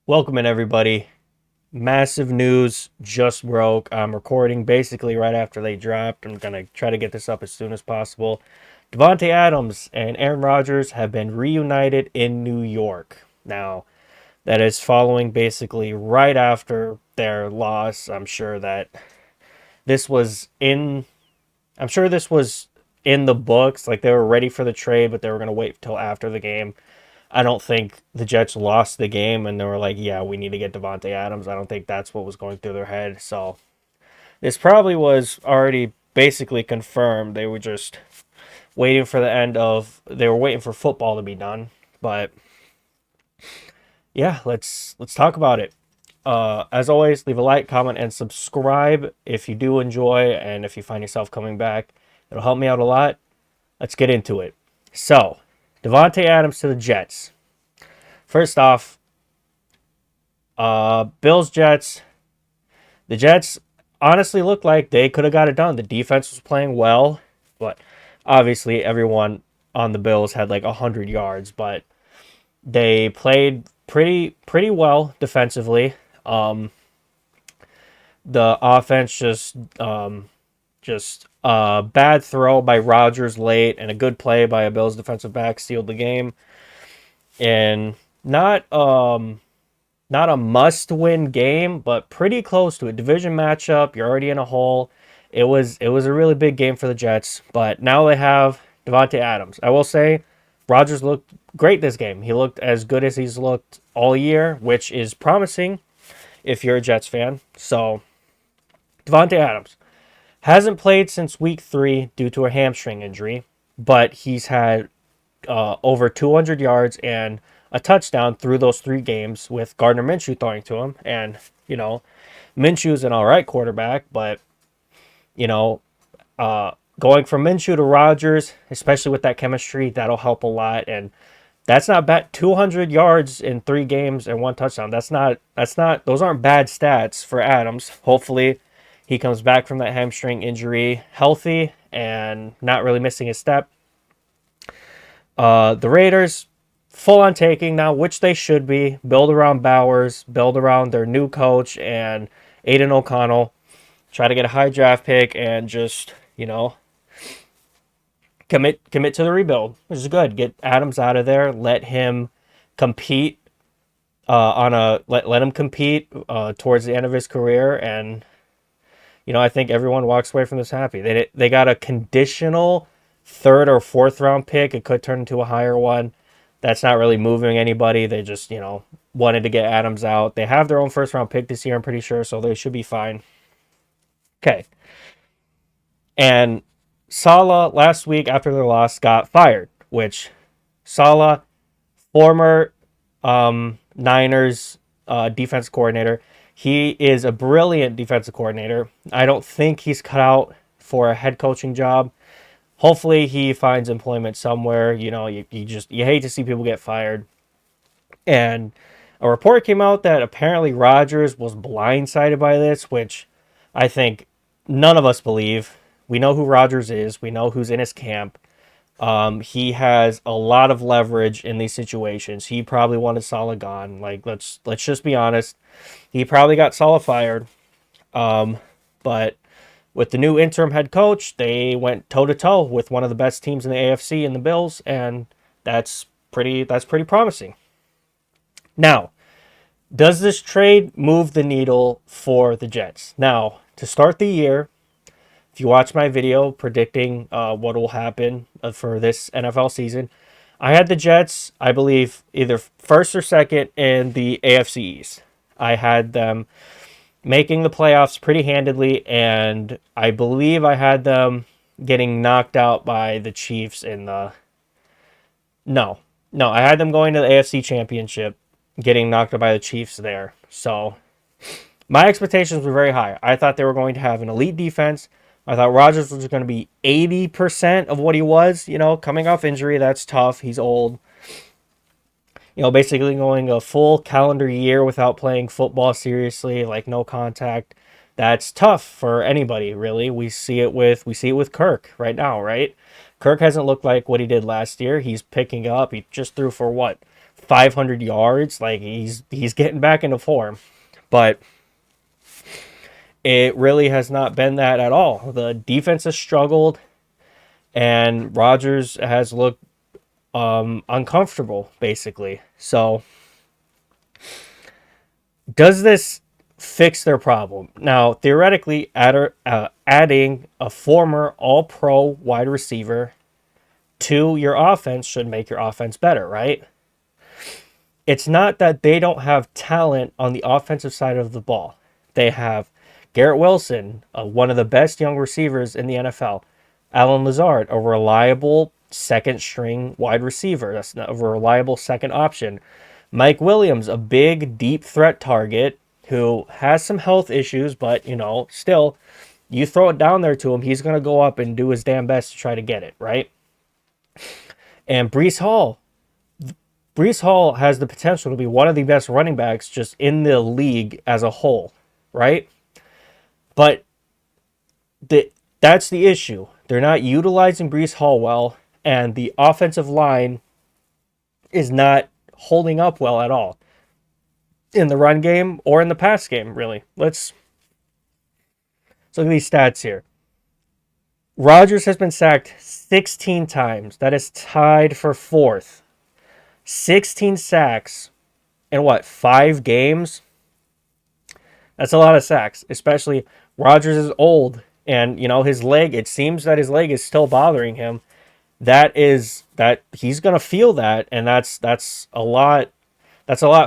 Welcome in, everybody. Massive news just broke. I'm recording basically right after they dropped. I'm going to try to get this up as soon as possible. Davante Adams and Aaron Rodgers have been reunited in New York. Now, that is following basically right after their loss. This was in I'm sure this was in the books. Like, they were ready for the trade, but they were going to wait till after the game. I don't think the Jets lost the game and they were like, yeah, we need to get Davante Adams. I don't think that's what was going through their head. So this probably was already basically confirmed. They were just waiting for they were waiting for football to be done. But yeah, let's talk about it. As always, leave a like, comment, and subscribe if you do enjoy, and if you find yourself coming back, it'll help me out a lot. Let's get into it. So, Davante Adams to the Jets. First off, Bills Jets. The Jets honestly looked like they could have got it done. The defense was playing well, but obviously everyone on the Bills had like 100 yards, but they played pretty well defensively. The offense just a bad throw by Rodgers late and a good play by a Bills defensive back sealed the game. And not a must-win game, but pretty close to a division matchup. You're already in a hole. It was a really big game for the Jets, but now they have Davante Adams. I will say, Rodgers looked great this game. He looked as good as he's looked all year, which is promising if you're a Jets fan. So, Davante Adams hasn't played since week 3 due to a hamstring injury, but he's had over 200 yards and a touchdown through those 3 games with Gardner Minshew throwing to him. And, Minshew's an all right quarterback, but, you know, going from Minshew to Rodgers, especially with that chemistry, that'll help a lot. And that's not bad. 200 yards in 3 games and 1 touchdown. Those aren't bad stats for Adams. Hopefully he comes back from that hamstring injury healthy and not really missing a step. The Raiders, full on taking now, which they should be. Build around Bowers, build around their new coach and Aiden O'Connell. Try to get a high draft pick and just, commit to the rebuild, which is good. Get Adams out of there. Let him compete let him compete towards the end of his career, and I think everyone walks away from this happy. They got a conditional 3rd or 4th round pick. It could turn into a higher one. That's not really moving anybody. They just, wanted to get Adams out. They have their own 1st round pick this year, I'm pretty sure, so they should be fine. Okay. And Saleh last week after their loss got fired, which Saleh, former Niners defense coordinator, he is a brilliant defensive coordinator. I don't think he's cut out for a head coaching job. Hopefully he finds employment somewhere. You hate to see people get fired. And a report came out that apparently Rodgers was blindsided by this, which I think none of us believe. We know who Rodgers is. We know who's in his camp. He has a lot of leverage in these situations. He probably wanted Saleh gone. Like, let's just be honest. He probably got Saleh fired. But with the new interim head coach, they went toe to toe with one of the best teams in the AFC in the Bills, and that's pretty promising. Now, does this trade move the needle for the Jets? Now, to start the year, if you watch my video predicting what will happen for this NFL season, I had the Jets, I believe, either 1st or 2nd in the AFC East. I had them making the playoffs pretty handedly, and I believe I had them getting knocked out by the Chiefs in the... No, I had them going to the AFC Championship, getting knocked out by the Chiefs there. So, my expectations were very high. I thought they were going to have an elite defense. I thought Rodgers was going to be 80% of what he was, coming off injury. That's tough. He's old. Basically going a full calendar year without playing football seriously, like no contact. That's tough for anybody, really. We see it with Kirk right now, right? Kirk hasn't looked like what he did last year. He's picking up. He just threw for what? 500 yards. Like he's getting back into form, but it really has not been that at all. The defense has struggled, and Rodgers has looked uncomfortable, basically. So, does this fix their problem? Now, theoretically, adding a former All Pro wide receiver to your offense should make your offense better, right? It's not that they don't have talent on the offensive side of the ball. They have Garrett Wilson, one of the best young receivers in the NFL. Allen Lazard, a reliable second string wide receiver. That's a reliable second option. Mike Williams, a big, deep threat target who has some health issues, but, still, you throw it down there to him, he's going to go up and do his damn best to try to get it, right? And Breece Hall. Breece Hall has the potential to be one of the best running backs just in the league as a whole, right? But that's the issue. They're not utilizing Breece Hall well, and the offensive line is not holding up well at all in the run game or in the pass game, really. Let's look at these stats here. Rodgers has been sacked 16 times. That is tied for fourth. 16 sacks in 5 games? That's a lot of sacks, especially Rodgers is old and, his leg, it seems that his leg is still bothering him. That he's going to feel that, and that's a lot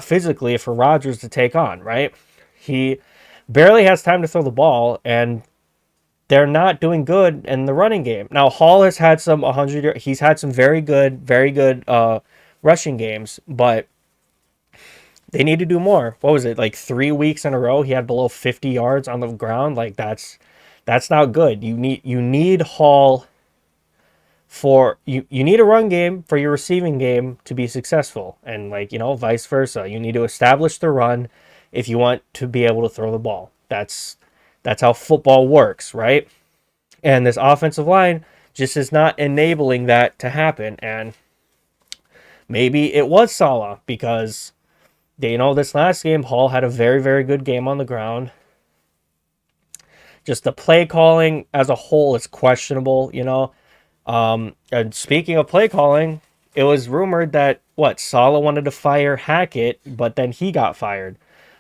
physically for Rodgers to take on, right? He barely has time to throw the ball, and they're not doing good in the running game. Now, Hall has had some 100. He's had some very good rushing games, but they need to do more. What was it, like 3 weeks in a row he had below 50 yards on the ground? Like that's not good. You need Hall for you need a run game for your receiving game to be successful, and vice versa. You need to establish the run if you want to be able to throw the ball. That's how football works, right? And this offensive line just is not enabling that to happen. And maybe it was Saleh because this last game Hall had a very, very good game on the ground. Just the play calling as a whole is questionable, And speaking of play calling, it was rumored that Saleh wanted to fire Hackett, but then he got fired,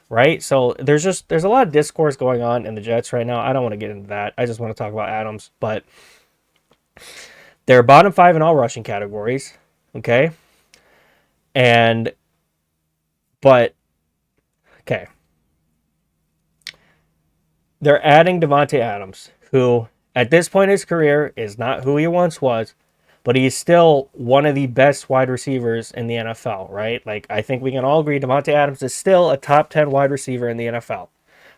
right? So there's a lot of discourse going on in the Jets right now. I don't want to get into that. I just want to talk about Adams, but they're bottom 5 in all rushing categories, okay? Okay. They're adding Davante Adams, who at this point in his career is not who he once was, but he's still one of the best wide receivers in the NFL, right? Like, I think we can all agree Davante Adams is still a top 10 wide receiver in the NFL.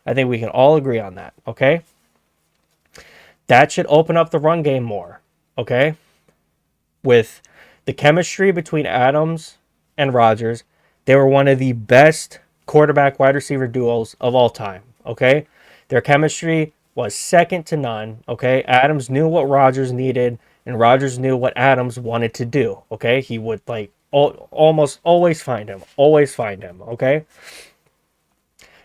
I think we can all agree on that, okay? That should open up the run game more, okay? With the chemistry between Adams and Rodgers, they were one of the best quarterback wide receiver duos of all time, okay? Their chemistry was second to none, okay? Adams knew what Rodgers needed, and Rodgers knew what Adams wanted to do, okay? He would, almost always find him, okay?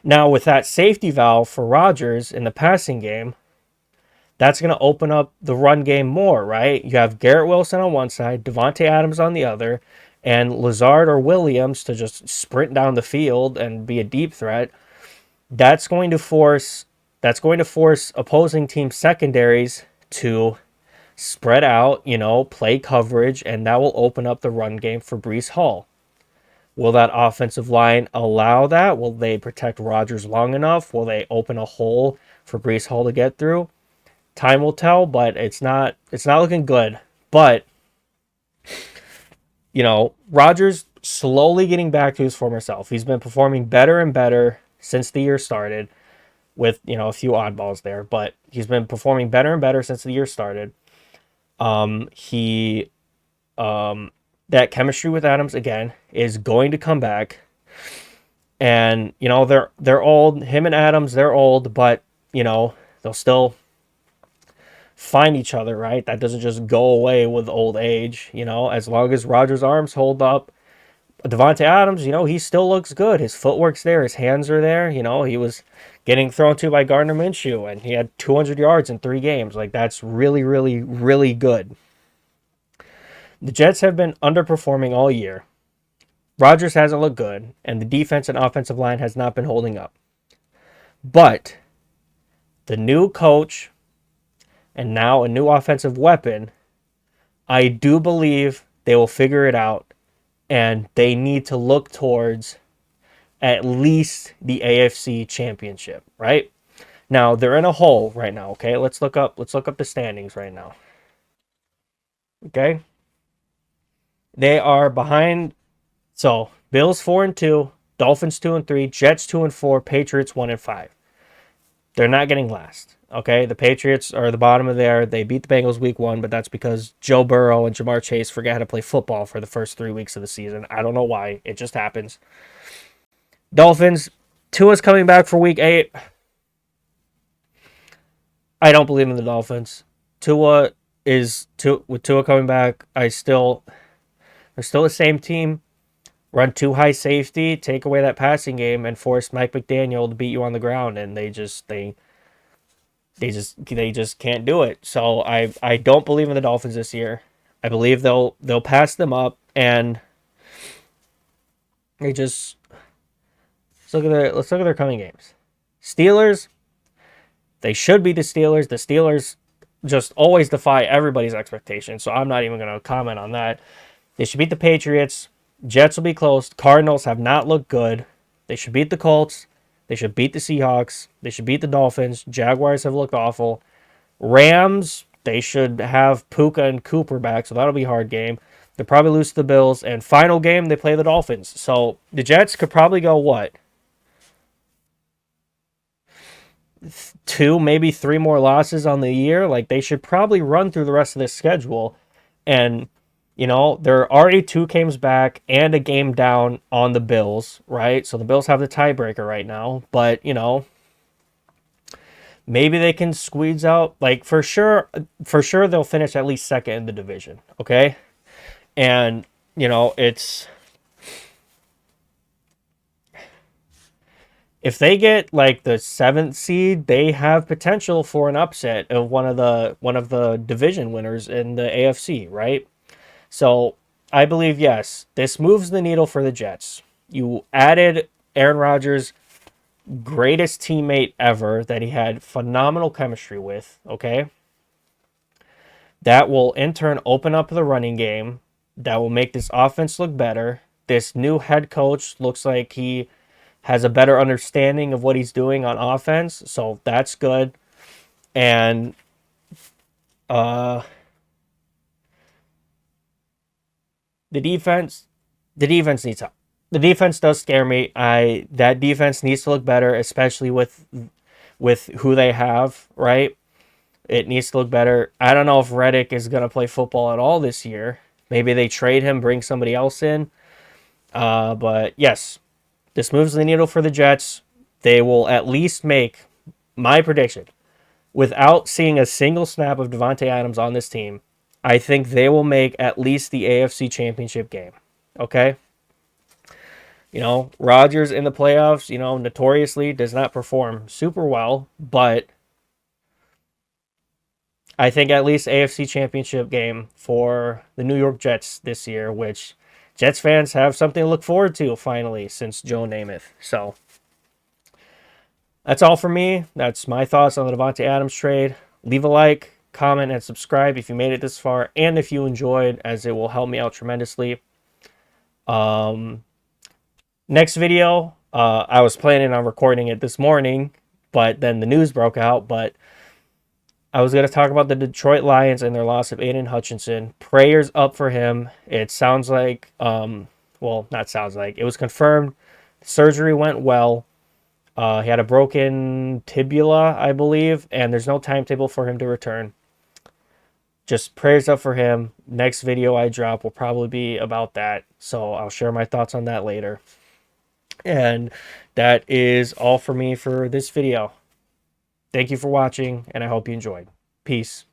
Now, with that safety valve for Rodgers in the passing game, that's going to open up the run game more, right? You have Garrett Wilson on one side, Davante Adams on the other, and Lazard or Williams to just sprint down the field and be a deep threat. That's going to force opposing team secondaries to spread out, play coverage, and that will open up the run game for Breece Hall. Will that offensive line allow that? Will they protect Rodgers long enough? Will they open a hole for Breece Hall to get through? Time will tell, but it's not looking good. But Rodgers slowly getting back to his former self. He's been performing better and better since the year started, with a few oddballs there, but he's been performing better and better since the year started. That chemistry with Adams again is going to come back, and they're old. Him and Adams, they're old, but they'll still find each other, right? That doesn't just go away with old age. As long as Rodgers' arms hold up, Davante Adams, he still looks good. His footwork's there. His hands are there. He was getting thrown to by Gardner Minshew, and he had 200 yards in 3 games. Like, that's really, really, really good. The Jets have been underperforming all year. Rodgers hasn't looked good, and the defense and offensive line has not been holding up. But the new coach and now a new offensive weapon, I do believe they will figure it out, and they need to look towards at least the AFC Championship, right? Now, they're in a hole right now, okay? Let's look up the standings right now. Okay? They are behind. So, Bills 4-2, Dolphins 2-3, Jets 2-4, Patriots 1-5. They're not getting last. Okay, the Patriots are the bottom of there. They beat the Bengals week 1, but that's because Joe Burrow and Jamar Chase forgot how to play football for the first 3 weeks of the season. I don't know why. It just happens. Dolphins, Tua's coming back for week 8. I don't believe in the Dolphins. With Tua coming back, they're still the same team. Run too high safety, take away that passing game, and force Mike McDaniel to beat you on the ground, and they just can't do it. So I don't believe in the Dolphins this year. I believe they'll pass them up, and let's look at their coming games. Steelers, they should be the Steelers. The Steelers just always defy everybody's expectations, so I'm not even going to comment on that. They should beat the Patriots. Jets will be close. Cardinals have not looked good. They should beat the Colts. They should beat the Seahawks. They should beat the Dolphins. Jaguars have looked awful. Rams, they should have Puka and Cooper back, so that'll be a hard game. They'll probably lose to the Bills. And final game, they play the Dolphins. So the Jets could probably go, what? 2, maybe 3 more losses on the year. Like, they should probably run through the rest of this schedule. And they're already 2 games back and a game down on the Bills, right? So the Bills have the tiebreaker right now. But, maybe they can squeeze out. Like, for sure they'll finish at least second in the division, okay? And, it's... If they get like the 7th seed, they have potential for an upset of one of the division winners in the AFC, right? So I believe, yes, this moves the needle for the Jets. You added Aaron Rodgers, greatest teammate ever that he had phenomenal chemistry with, okay? That will in turn open up the running game. That will make this offense look better. This new head coach looks like he has a better understanding of what he's doing on offense, so that's good. And the defense needs help. The defense does scare me. That defense needs to look better, especially with who they have, right? It needs to look better. I don't know if Reddick is going to play football at all this year. Maybe they trade him, bring somebody else in. But yes, this moves the needle for the Jets. They will at least make, my prediction, without seeing a single snap of Davante Adams on this team, I think they will make at least the AFC Championship game. Okay? Rodgers in the playoffs, notoriously does not perform super well, but I think at least AFC Championship game for the New York Jets this year, which Jets fans have something to look forward to finally since Joe Namath. So that's all for me. That's my thoughts on the Davante Adams trade. Leave a like, comment, and subscribe if you made it this far, and if you enjoyed, as it will help me out tremendously. Next video, I was planning on recording it this morning, but then the news broke out. But I was going to talk about the Detroit Lions and their loss of Aiden Hutchinson. Prayers up for him. It sounds like, not sounds like, it was confirmed. Surgery went well. He had a broken tibia, I believe, and there's no timetable for him to return. Just prayers up for him. Next video I drop will probably be about that, so I'll share my thoughts on that later. And that is all for me for this video. Thank you for watching, and I hope you enjoyed. Peace.